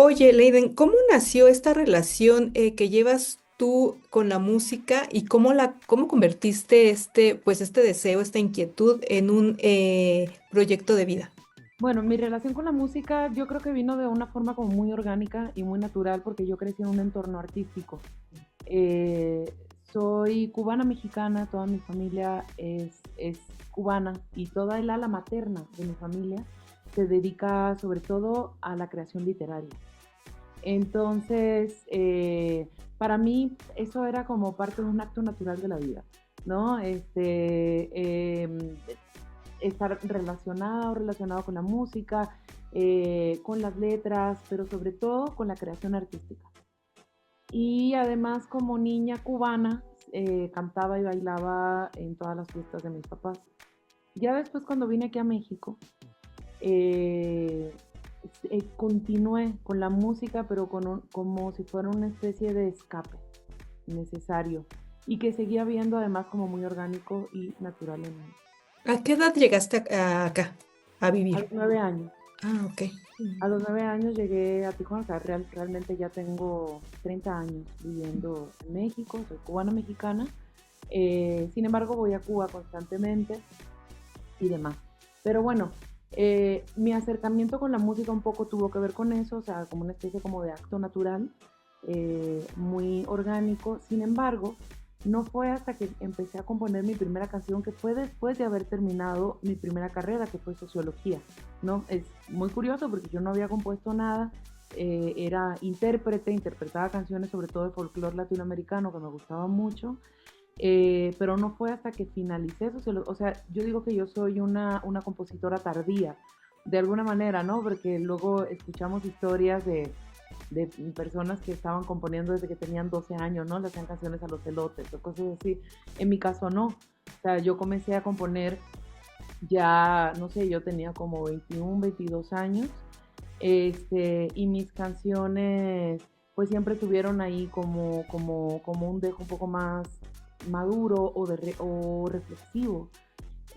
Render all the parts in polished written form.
Oye, Leiden, ¿cómo nació esta relación que llevas tú con la música y cómo convertiste este deseo, esta inquietud en un proyecto de vida? Bueno, mi relación con la música yo creo que vino de una forma como muy orgánica y muy natural porque yo crecí en un entorno artístico. Eh, Soy cubana mexicana, toda mi familia es cubana y toda el ala materna de mi familia se dedica sobre todo a la creación literaria. Entonces, para mí eso era como parte de un acto natural de la vida, ¿no? Estar relacionada o relacionado con la música, con las letras, pero sobre todo con la creación artística. Y además como niña cubana, cantaba y bailaba en todas las fiestas de mis papás. Ya después cuando vine aquí a México, eh, continué con la música, pero como si fuera una especie de escape necesario y que seguía viendo además como muy orgánico y natural en mí. ¿A qué edad llegaste acá a A vivir? los 9 años. Ah, ok. A los 9 años llegué a Tijuana, o sea, realmente ya tengo 30 años viviendo en México, soy cubana mexicana, sin embargo voy a Cuba constantemente y demás. Pero bueno, mi acercamiento con la música un poco tuvo que ver con eso, o sea, como una especie como de acto natural, muy orgánico. Sin embargo, no fue hasta que empecé a componer mi primera canción que fue después de haber terminado mi primera carrera, que fue sociología, ¿no? Es muy curioso porque yo no había compuesto nada, era intérprete, interpretaba canciones sobre todo de folclore latinoamericano que me gustaba mucho, pero no fue hasta que finalicé sociología, o sea, yo digo que yo soy una compositora tardía, de alguna manera, ¿no? Porque luego escuchamos historias de personas que estaban componiendo desde que tenían 12 años, ¿no? Le hacían canciones a los elotes o cosas así. En mi caso no. O sea, yo comencé a componer ya, no sé, yo tenía como 21, 22 años, y mis canciones pues siempre tuvieron ahí como un dejo un poco más maduro o reflexivo.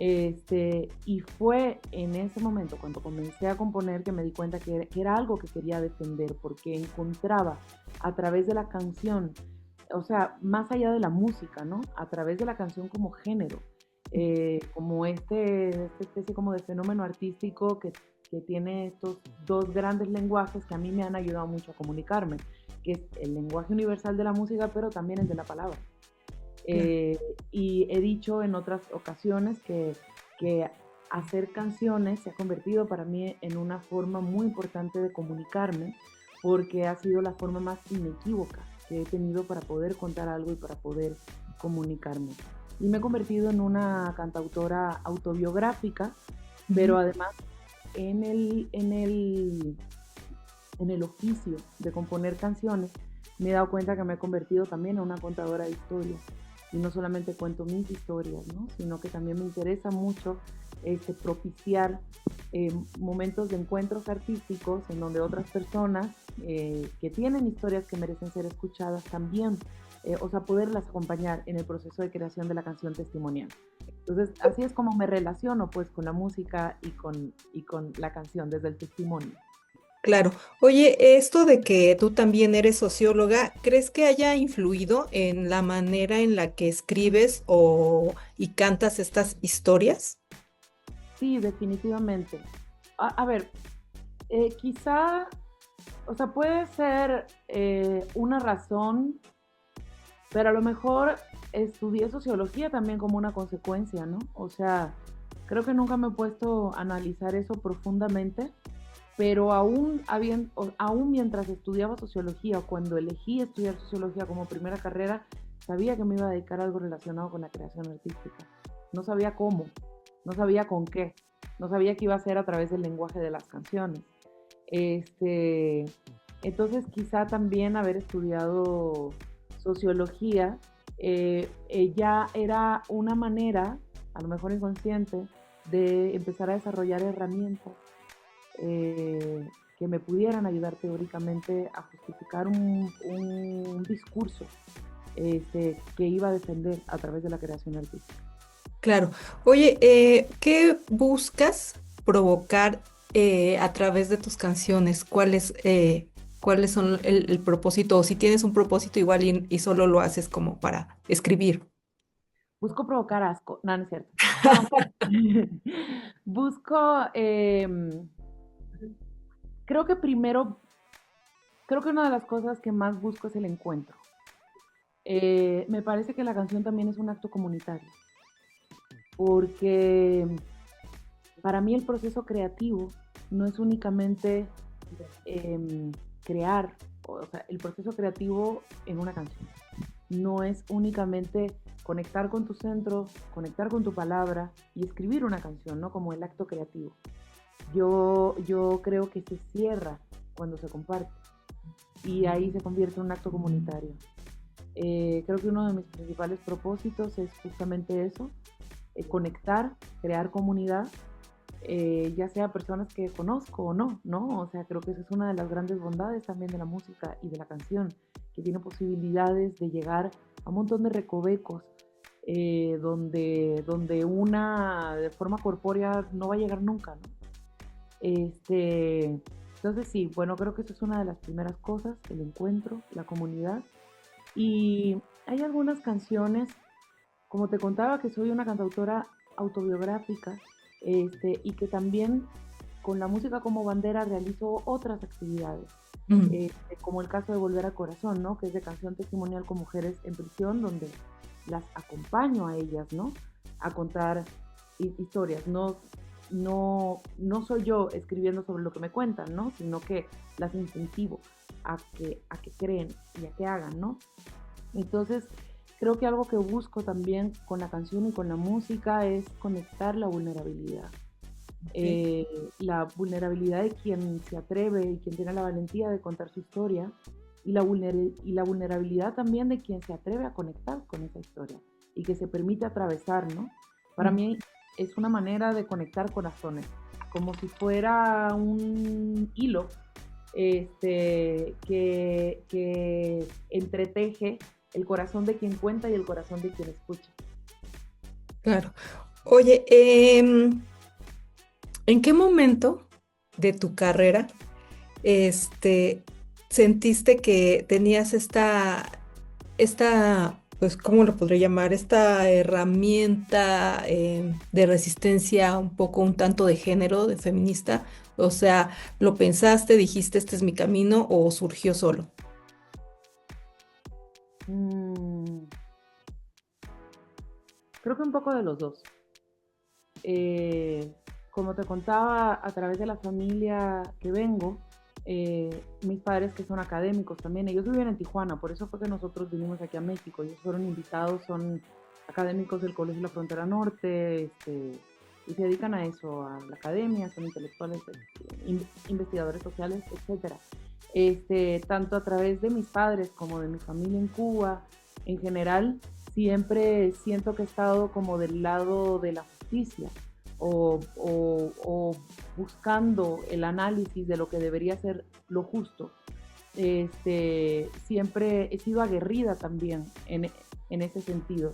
Y fue en ese momento, cuando comencé a componer, que me di cuenta que era algo que quería defender, porque encontraba a través de la canción, o sea, más allá de la música, ¿no? A través de la canción como género, como esta especie como de fenómeno artístico que tiene estos dos grandes lenguajes que a mí me han ayudado mucho a comunicarme, que es el lenguaje universal de la música, pero también el de la palabra. Claro. Eh, y he dicho en otras ocasiones que hacer canciones se ha convertido para mí en una forma muy importante de comunicarme porque ha sido la forma más inequívoca que he tenido para poder contar algo y para poder comunicarme. Y me he convertido en una cantautora autobiográfica, pero Ujú. además en el oficio de componer canciones me he dado cuenta que me he convertido también en una contadora de historias. Y no solamente cuento mis historias, ¿no? Sino que también me interesa mucho propiciar momentos de encuentros artísticos en donde otras personas que tienen historias que merecen ser escuchadas también, o sea, poderlas acompañar en el proceso de creación de la canción testimonial. Entonces, así es como me relaciono pues con la música y con la canción desde el testimonio. Claro. Oye, esto de que tú también eres socióloga, ¿crees que haya influido en la manera en la que escribes y cantas estas historias? Sí, definitivamente. A ver, quizá, o sea, puede ser una razón, pero a lo mejor estudié sociología también como una consecuencia, ¿no? O sea, creo que nunca me he puesto a analizar eso profundamente, pero aún mientras estudiaba sociología o cuando elegí estudiar sociología como primera carrera, sabía que me iba a dedicar a algo relacionado con la creación artística. No sabía cómo, no sabía con qué, no sabía que iba a ser a través del lenguaje de las canciones. Este, entonces quizá también haber estudiado sociología ya era una manera, a lo mejor inconsciente, de empezar a desarrollar herramientas que me pudieran ayudar teóricamente a justificar un discurso que iba a defender a través de la creación artística. Claro. Oye, ¿qué buscas provocar a través de tus canciones? ¿Cuál es? ¿Cuáles son el propósito? O si tienes un propósito igual y solo lo haces como para escribir. Busco provocar asco. No, no es cierto. No. Busco, creo que primero, creo que una de las cosas que más busco es el encuentro. Me parece que la canción también es un acto comunitario, porque para mí el proceso creativo no es únicamente crear, o sea, el proceso creativo en una canción. No es únicamente conectar con tu centro, conectar con tu palabra y escribir una canción, ¿no? Como el acto creativo. Yo creo que se cierra cuando se comparte y ahí se convierte en un acto comunitario. Creo que uno de mis principales propósitos es justamente eso, conectar, crear comunidad, ya sea personas que conozco o no, ¿no? O sea, creo que esa es una de las grandes bondades también de la música y de la canción, que tiene posibilidades de llegar a un montón de recovecos, donde una de forma corpórea no va a llegar nunca, ¿no? Entonces sí, bueno, creo que esa es una de las primeras cosas, el encuentro, la comunidad. Y hay algunas canciones, como te contaba, que soy una cantautora autobiográfica, y que también con la música como bandera realizo otras actividades, Mm, como el caso de Volver a Corazón, ¿no? Que es de canción testimonial con mujeres en prisión, donde las acompaño a ellas, ¿no? A contar historias. No soy yo escribiendo sobre lo que me cuentan, ¿no? Sino que las incentivo a que creen y a que hagan, ¿no? Entonces, creo que algo que busco también con la canción y con la música es conectar la vulnerabilidad. ok. La vulnerabilidad de quien se atreve y quien tiene la valentía de contar su historia y la vulnerabilidad también de quien se atreve a conectar con esa historia y que se permite atravesar, ¿no? Para Mm, mí es una manera de conectar corazones, como si fuera un hilo que entreteje el corazón de quien cuenta y el corazón de quien escucha. claro. Oye, ¿en qué momento de tu carrera, este, sentiste que tenías pues, ¿cómo lo podría llamar? Esta herramienta de resistencia un poco, un tanto de género, de feminista. O sea, ¿lo pensaste, dijiste, este es mi camino o surgió solo? Mm, Creo que un poco de los dos. Eh, Como te contaba, a través de la familia que vengo, mis padres que son académicos también, ellos viven en Tijuana, por eso fue que nosotros vinimos aquí a México. Ellos fueron invitados, son académicos del Colegio de la Frontera Norte, y se dedican a eso, a la academia, son intelectuales, investigadores sociales, etcétera. Tanto a través de mis padres como de mi familia en Cuba, en general, siempre siento que he estado como del lado de la justicia o buscando el análisis de lo que debería ser lo justo. Siempre he sido aguerrida también en ese sentido.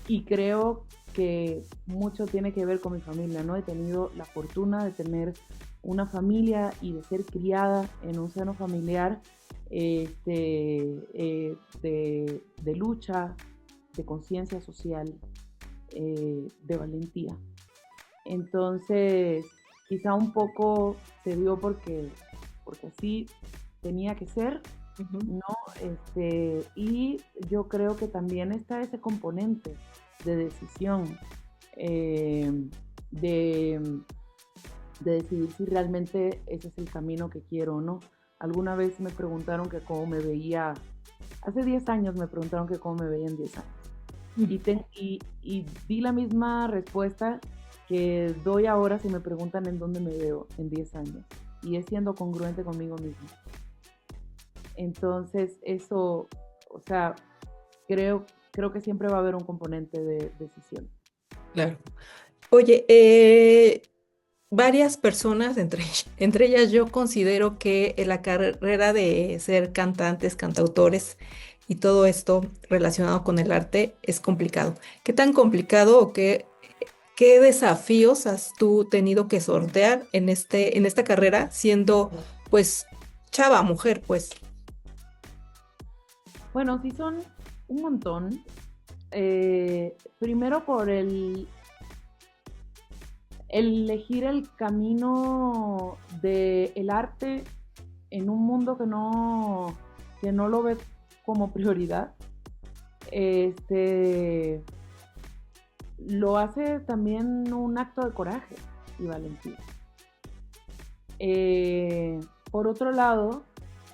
Y creo que mucho tiene que ver con mi familia, ¿no? He tenido la fortuna de tener una familia y de ser criada en un seno familiar de lucha, de conciencia social, de valentía. Entonces, quizá un poco se dio porque así tenía que ser, Ujú. ¿no? Y yo creo que también está ese componente de decisión, eh, de, de decidir si realmente ese es el camino que quiero o no. Alguna vez me preguntaron que cómo me veía, hace 10 años me preguntaron que cómo me veía en 10 años. Mm, Y di la misma respuesta que doy ahora si me preguntan en dónde me veo en 10 años. Y es siendo congruente conmigo mismo. Entonces, eso, o sea, creo que siempre va a haber un componente de decisión. claro. Oye, varias personas, entre ellas yo considero que la carrera de ser cantantes, cantautores y todo esto relacionado con el arte es complicado. ¿Qué tan complicado o qué desafíos has tú tenido que sortear en esta carrera, siendo pues chava, mujer, pues. Bueno, sí son un montón. Primero por el elegir el camino del arte en un mundo que no lo ve como prioridad. Este, lo hace también un acto de coraje y valentía. Por otro lado,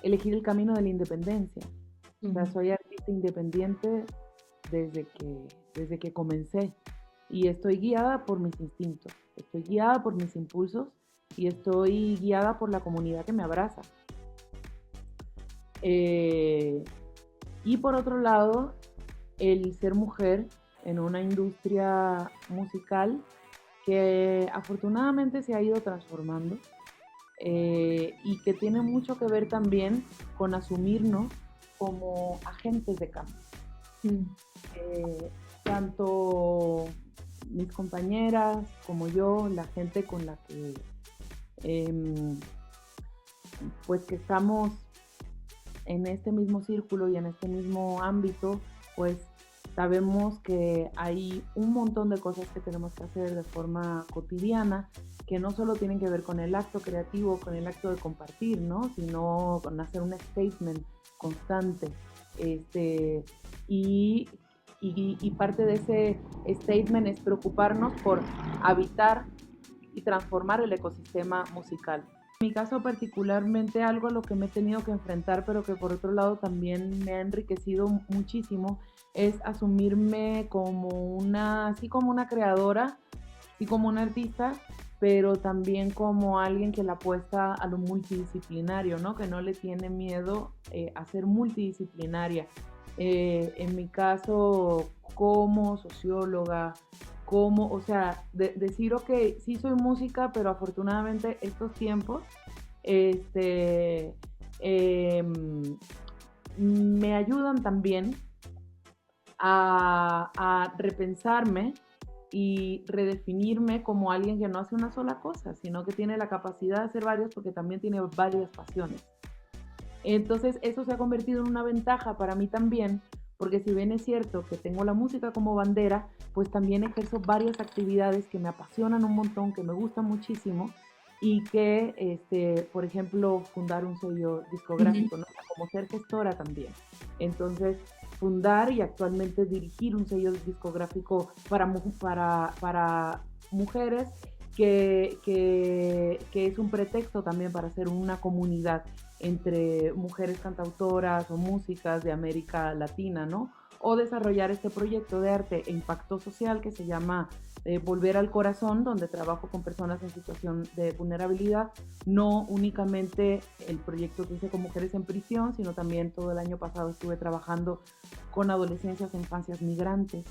elegir el camino de la independencia. O sea, Ujú. soy artista independiente desde que comencé y estoy guiada por mis instintos, estoy guiada por mis impulsos y estoy guiada por la comunidad que me abraza. Eh, y por otro lado, el ser mujer en una industria musical que afortunadamente se ha ido transformando y que tiene mucho que ver también con asumirnos como agentes de cambio. Mm. Tanto mis compañeras como yo, la gente con la que eh, pues que estamos en este mismo círculo y en este mismo ámbito, pues sabemos que hay un montón de cosas que tenemos que hacer de forma cotidiana, que no solo tienen que ver con el acto creativo, con el acto de compartir, ¿no? Sino con hacer un statement constante. Este, y, y parte de ese statement es preocuparnos por habitar y transformar el ecosistema musical. En mi caso particularmente algo a lo que me he tenido que enfrentar, pero que por otro lado también me ha enriquecido muchísimo, es asumirme como así como una creadora, así como una artista, pero también como alguien que la apuesta a lo multidisciplinario, ¿no? Que no le tiene miedo a ser multidisciplinaria. En mi caso, como socióloga, como, o sea, decir, ok, sí soy música, pero afortunadamente estos tiempos, este, eh, me ayudan también a repensarme y redefinirme como alguien que no hace una sola cosa, sino que tiene la capacidad de hacer varias porque también tiene varias pasiones. Entonces eso se ha convertido en una ventaja para mí también, porque si bien es cierto que tengo la música como bandera, pues también ejerzo varias actividades que me apasionan un montón, que me gustan muchísimo y que, por ejemplo, fundar un sello Ujú. discográfico, ¿no? Como ser gestora también. Entonces, fundar y actualmente dirigir un sello discográfico para mujeres que es un pretexto también para hacer una comunidad entre mujeres cantautoras o músicas de América Latina, ¿no? O desarrollar este proyecto de arte e impacto social que se llama Volver al Corazón, donde trabajo con personas en situación de vulnerabilidad, no únicamente el proyecto que hice con mujeres en prisión, sino también todo el año pasado estuve trabajando con adolescencias e infancias migrantes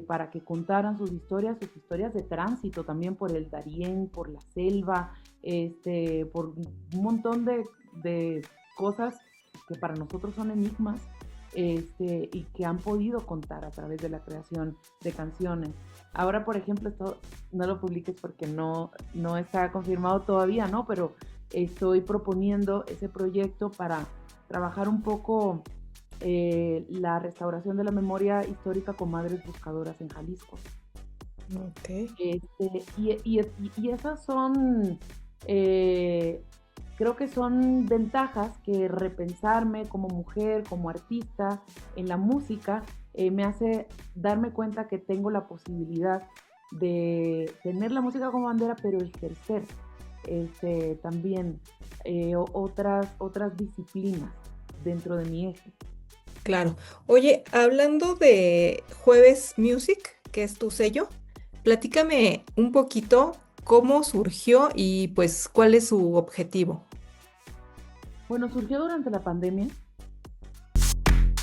para que contaran sus historias de tránsito también por el Darién, por la selva, por un montón de cosas que para nosotros son enigmas y que han podido contar a través de la creación de canciones. Ahora, por ejemplo, esto no lo publiques porque no está confirmado todavía, ¿no? Pero estoy proponiendo ese proyecto para trabajar un poco la restauración de la memoria histórica con madres buscadoras en Jalisco. Ok. Y esas son, eh, creo que son ventajas que repensarme como mujer, como artista en la música, me hace darme cuenta que tengo la posibilidad de tener la música como bandera, pero ejercer también otras disciplinas dentro de mi eje. Claro. Oye, hablando de Jueves Music, que es tu sello, platícame un poquito cómo surgió y pues cuál es su objetivo. Bueno, surgió durante la pandemia.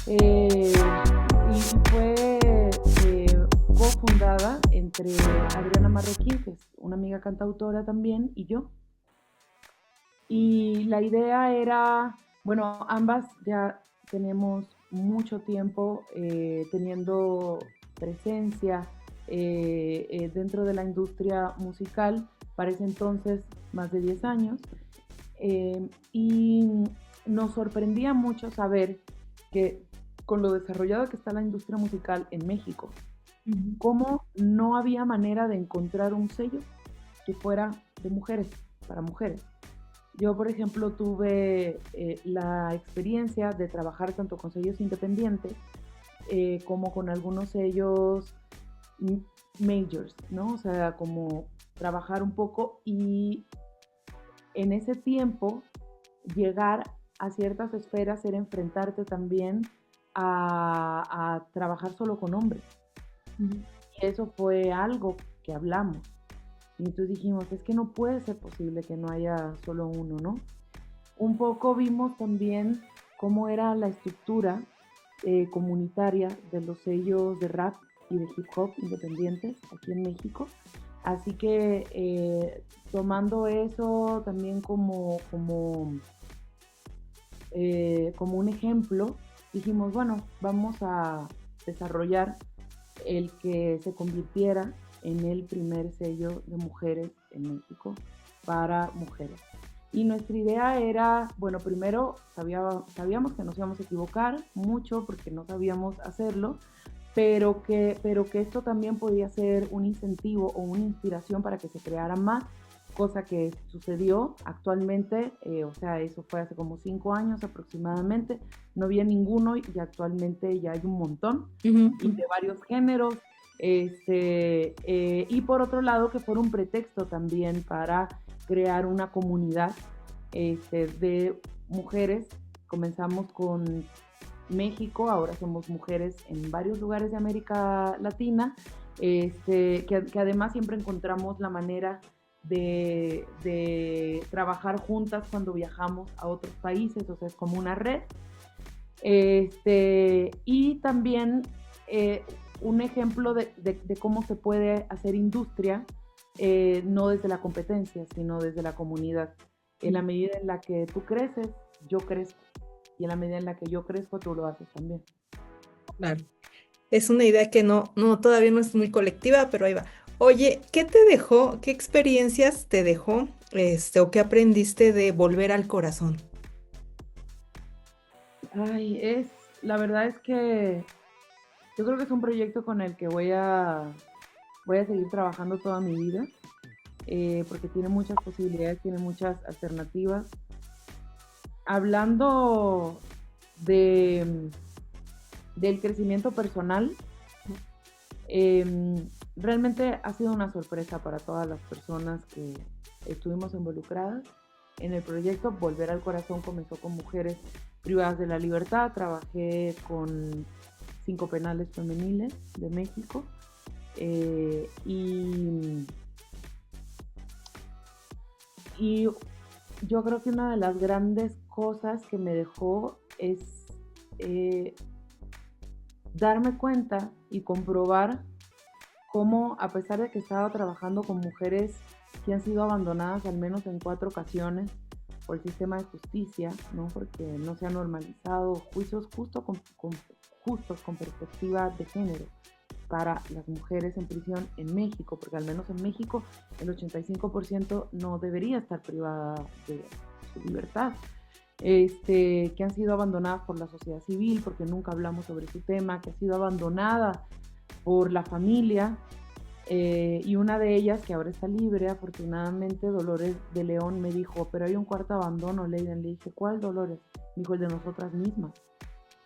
Y fue cofundada entre Adriana Marroquín, que es una amiga cantautora también, y yo. Y la idea era, bueno, ambas ya tenemos mucho tiempo teniendo presencia dentro de la industria musical, para ese entonces más de 10 años, Y nos sorprendía mucho saber que con lo desarrollado que está la industria musical en México, Ujú. cómo no había manera de encontrar un sello que fuera de mujeres, para mujeres. Yo, por ejemplo, tuve la experiencia de trabajar tanto con sellos independientes como con algunos sellos majors, ¿no? O sea, como trabajar un poco y en ese tiempo llegar a ciertas esferas era enfrentarte también a trabajar solo con hombres. Ujú. Y eso fue algo que hablamos. Y entonces dijimos, es que no puede ser posible que no haya solo uno, ¿no? Un poco vimos también cómo era la estructura comunitaria de los sellos de rap y de hip hop independientes aquí en México. Así que tomando eso también como un ejemplo, dijimos, bueno, vamos a desarrollar el que se convirtiera en el primer sello de mujeres en México para mujeres. Y nuestra idea era, bueno, primero sabíamos que nos íbamos a equivocar mucho porque no sabíamos hacerlo, pero que esto también podía ser un incentivo o una inspiración para que se creara más, cosa que sucedió actualmente, o sea, eso fue hace como 5 años aproximadamente, no había ninguno y actualmente ya hay un montón Ujú. y de varios géneros, y por otro lado que fuera un pretexto también para crear una comunidad de mujeres. Comenzamos con México, ahora somos mujeres en varios lugares de América Latina, que además siempre encontramos la manera de trabajar juntas cuando viajamos a otros países, o sea, es como una red. Y también eh, un ejemplo de cómo se puede hacer industria, no desde la competencia, sino desde la comunidad. En la medida en la que tú creces, yo crezco. Y en la medida en la que yo crezco, tú lo haces también. Claro. Es una idea que todavía no es muy colectiva, pero ahí va. Oye, ¿qué te dejó, qué experiencias te dejó, o qué aprendiste de Volver al Corazón? Ay, la verdad es que yo creo que es un proyecto con el que voy a seguir trabajando toda mi vida, porque tiene muchas posibilidades, tiene muchas alternativas. Hablando de, del crecimiento personal, realmente ha sido una sorpresa para todas las personas que estuvimos involucradas en el proyecto. Volver al Corazón comenzó con mujeres privadas de la libertad. Trabajé con 5 penales femeniles de México. Y yo creo que una de las grandes cosas que me dejó es eh, darme cuenta y comprobar cómo, a pesar de que estaba trabajando con mujeres que han sido abandonadas al menos en 4 ocasiones por el sistema de justicia, ¿no? Porque no se han normalizado juicios justos con perspectiva de género para las mujeres en prisión en México, porque al menos en México el 85% no debería estar privada de su libertad, que han sido abandonadas por la sociedad civil, porque nunca hablamos sobre su tema, que ha sido abandonada por la familia, y una de ellas, que ahora está libre, afortunadamente, Dolores de León, me dijo, pero hay un cuarto abandono, Leiden. Le dije, ¿cuál, Dolores? Me dijo, el de nosotras mismas.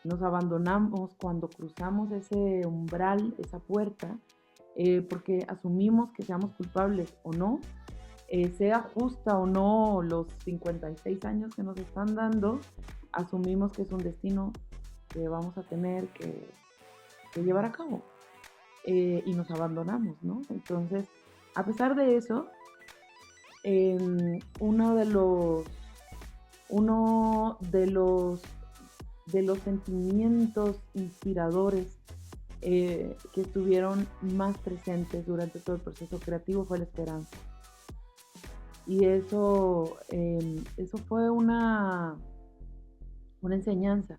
Nos abandonamos cuando cruzamos ese umbral, esa puerta, porque asumimos que seamos culpables o no, sea justa o no los 56 años que nos están dando, asumimos que es un destino que vamos a tener que llevar a cabo, y nos abandonamos, ¿no? Entonces, a pesar de eso, uno de los, uno de los sentimientos inspiradores que estuvieron más presentes durante todo el proceso creativo fue la esperanza. Y eso fue una enseñanza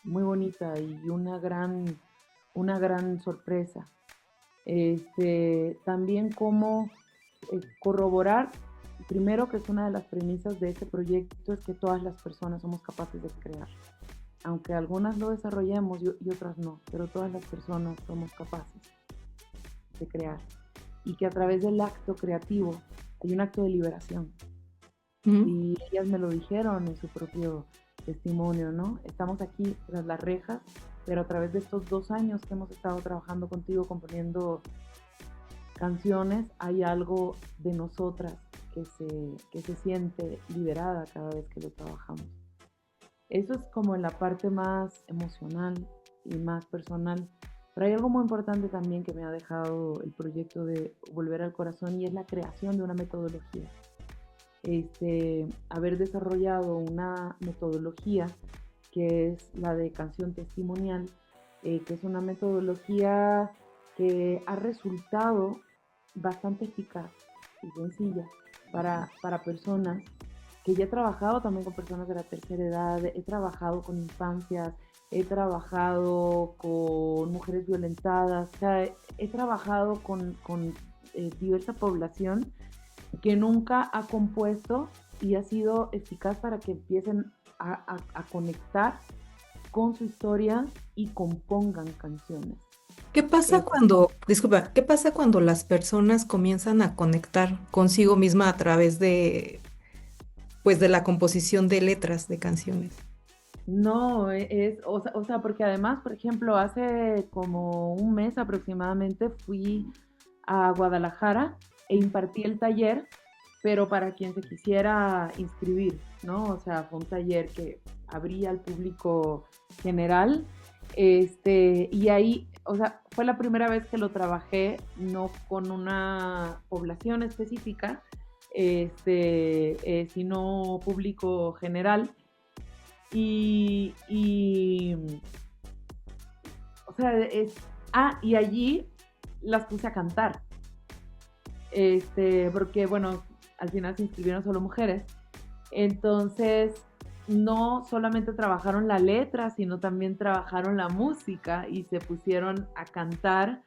muy bonita y una gran sorpresa. También cómo corroborar primero que es una de las premisas de este proyecto es que todas las personas somos capaces de crear. Aunque algunas lo desarrollemos y otras no, pero todas las personas somos capaces de crear. Y que a través del acto creativo hay un acto de liberación. Ujú. Y ellas me lo dijeron en su propio testimonio, ¿no? Estamos aquí tras las rejas, pero a través de estos 2 años que hemos estado trabajando contigo, componiendo canciones, hay algo de nosotras que se siente liberada cada vez que lo trabajamos. Eso es como en la parte más emocional y más personal. Pero hay algo muy importante también que me ha dejado el proyecto de Volver al Corazón y es la creación de una metodología. Haber desarrollado una metodología que es la de canción testimonial, que es una metodología que ha resultado bastante eficaz y sencilla para personas que ya he trabajado también con personas de la tercera edad, he trabajado con infancias, he trabajado con mujeres violentadas, o sea, he trabajado con diversa población que nunca ha compuesto y ha sido eficaz para que empiecen a conectar con su historia y compongan canciones. ¿Qué pasa Eh, cuando, disculpa, qué pasa cuando las personas comienzan a conectar consigo misma a través de, pues, de la composición de letras de canciones? no, o sea, porque además, por ejemplo, hace como un mes aproximadamente fui a Guadalajara e impartí el taller, pero para quien se quisiera inscribir, ¿no? O sea, fue un taller que abría al público general, y ahí, o sea, fue la primera vez que lo trabajé, no con una población específica, sino público general, y o sea, y allí las puse a cantar, porque bueno, al final se inscribieron solo mujeres, entonces no solamente trabajaron la letra, sino también trabajaron la música y se pusieron a cantar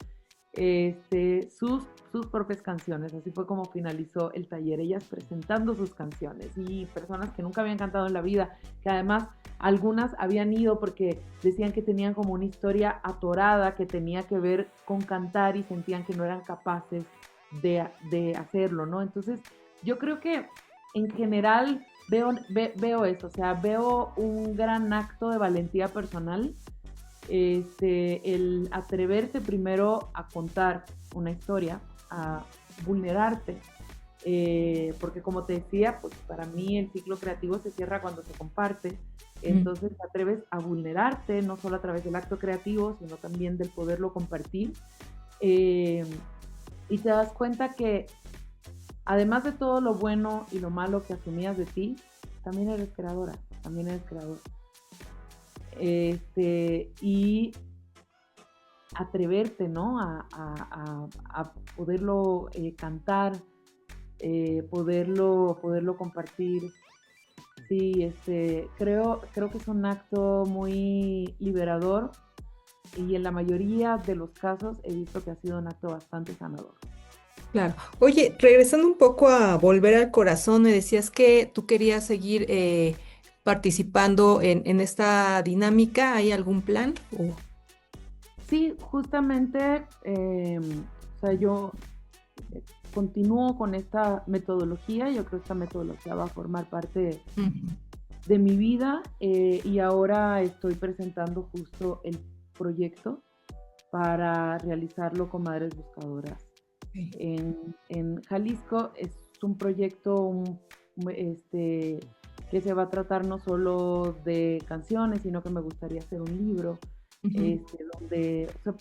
sus propias canciones. Así fue como finalizó el taller, ellas presentando sus canciones y personas que nunca habían cantado en la vida, que además algunas habían ido porque decían que tenían como una historia atorada que tenía que ver con cantar y sentían que no eran capaces de hacerlo, ¿no? Entonces yo creo que en general veo eso, o sea, veo un gran acto de valentía personal, el atreverse primero a contar una historia, a vulnerarte, porque como te decía, pues para mí el ciclo creativo se cierra cuando se comparte, Mm. entonces te atreves a vulnerarte, no solo a través del acto creativo, sino también del poderlo compartir, eh, y te das cuenta que además de todo lo bueno y lo malo que asumías de ti, también eres creadora, también eres creador. Y atreverte, ¿no? A poderlo cantar, poderlo compartir. Sí, creo que es un acto muy liberador y en la mayoría de los casos he visto que ha sido un acto bastante sanador. Claro. Oye, regresando un poco a Volver al Corazón, me decías que tú querías seguir participando en esta dinámica. ¿Hay algún plan? Sí, justamente, o sea, yo continúo con esta metodología, yo creo que esta metodología va a formar parte Ujú. de mi vida, y ahora estoy presentando justo el proyecto para realizarlo con Madres Buscadoras. Ok. En Jalisco es un proyecto este, que se va a tratar no solo de canciones, sino que me gustaría hacer un libro, Ujú. donde, o sea,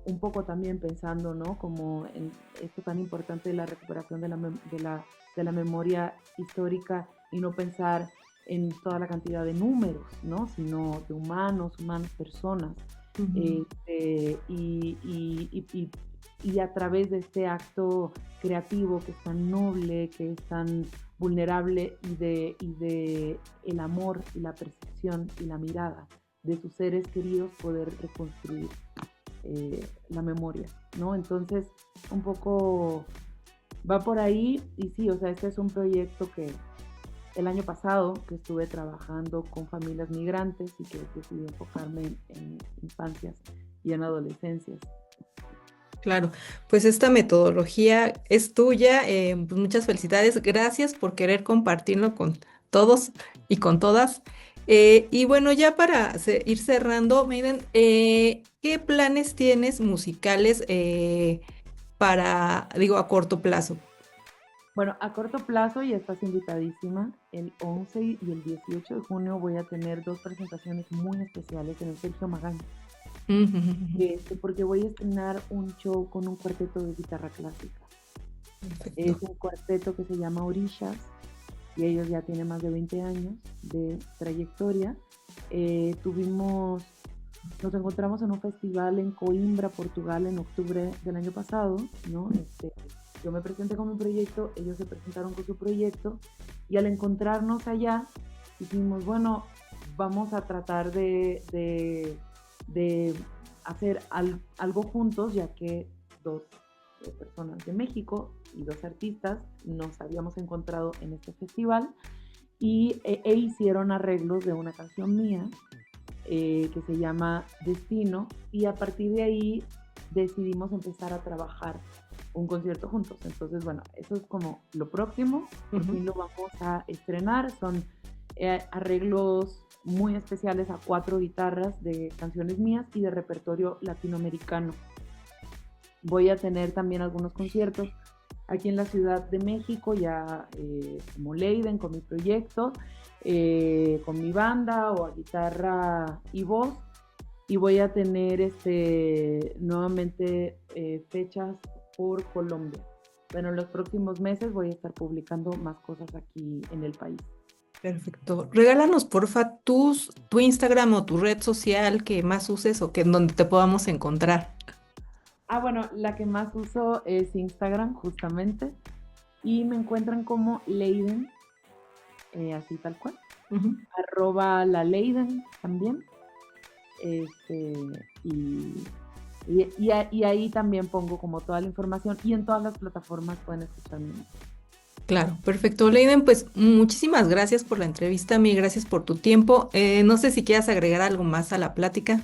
un poco también pensando, ¿no? Como en esto tan importante de la recuperación de la memoria histórica y no pensar en toda la cantidad de números, ¿no? Sino de humanos, personas. Ujú. Y a través de este acto creativo que es tan noble, que es tan vulnerable y de el amor y la percepción y la mirada de sus seres queridos, poder reconstruir la memoria, ¿no? Entonces, un poco va por ahí y sí, o sea, este es un proyecto que el año pasado que estuve trabajando con familias migrantes y que decidí enfocarme en infancias y en adolescencias. Claro, pues esta metodología es tuya. Pues muchas felicidades. Gracias por querer compartirlo con todos y con todas. Y bueno, ya para ir cerrando, Maiden, ¿qué planes tienes musicales para, digo, a corto plazo? Bueno, a corto plazo ya estás invitadísima. El 11 y el 18 de junio voy a tener dos presentaciones muy especiales en el Sergio Magaña. Porque voy a estrenar un show con un cuarteto de guitarra clásica. Perfecto. Es un cuarteto que se llama Orishas y ellos ya tienen más de 20 años de trayectoria. Nos encontramos en un festival en Coimbra, Portugal, en octubre del año pasado, ¿no? Yo me presenté con mi proyecto, ellos se presentaron con su proyecto y al encontrarnos allá dijimos, bueno, vamos a tratar de hacer algo juntos, ya que dos personas de México y dos artistas nos habíamos encontrado en este festival e hicieron arreglos de una canción mía que se llama Destino y a partir de ahí decidimos empezar a trabajar un concierto juntos. Entonces, bueno, eso es como lo próximo, por fin lo vamos a estrenar, son arreglos muy especiales a 4 guitarras de canciones mías y de repertorio latinoamericano. Voy a tener también algunos conciertos aquí en la Ciudad de México, ya como Leiden, con mi proyecto, con mi banda o a guitarra y voz. Y voy a tener nuevamente fechas por Colombia. Bueno, en los próximos meses voy a estar publicando más cosas aquí en el país. Perfecto. Regálanos, porfa, tu Instagram o tu red social que más uses o que en donde te podamos encontrar. Bueno, la que más uso es Instagram, justamente. Y me encuentran como Leiden, así tal cual. @ la Leiden también. Y ahí también pongo como toda la información y en todas las plataformas pueden escuchar mi música. Claro, perfecto. Leiden, pues muchísimas gracias por la entrevista, mi gracias por tu tiempo. No sé si quieras agregar algo más a la plática.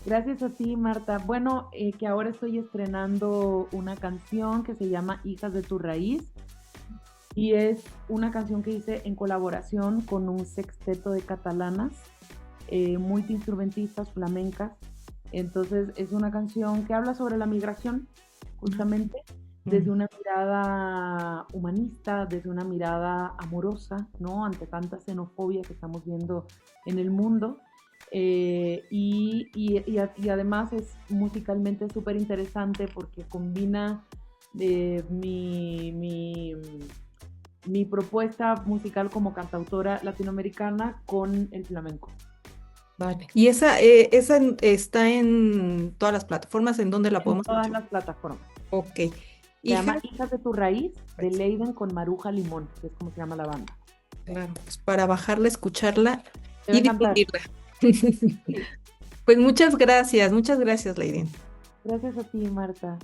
Gracias a ti, Marta. Bueno, que ahora estoy estrenando una canción que se llama Hijas de tu Raíz y es una canción que hice en colaboración con un sexteto de catalanas, multiinstrumentistas flamencas. Entonces es una canción que habla sobre la migración, justamente, desde una mirada humanista, desde una mirada amorosa, ¿no? Ante tanta xenofobia que estamos viendo en el mundo. Y además es musicalmente súper interesante porque combina mi propuesta musical como cantautora latinoamericana con el flamenco. Vale. ¿Y esa está en todas las plataformas en donde la En podemos todas escuchar? las plataformas. Ok. Se llama Hijas de tu Raíz, de Pues, Leiden con Maruja Limón, que es como se llama la banda. claro, pues para bajarla, escucharla Te va a y encantar. difundirla. Sí. Pues muchas gracias, Leiden. Gracias a ti, Marta.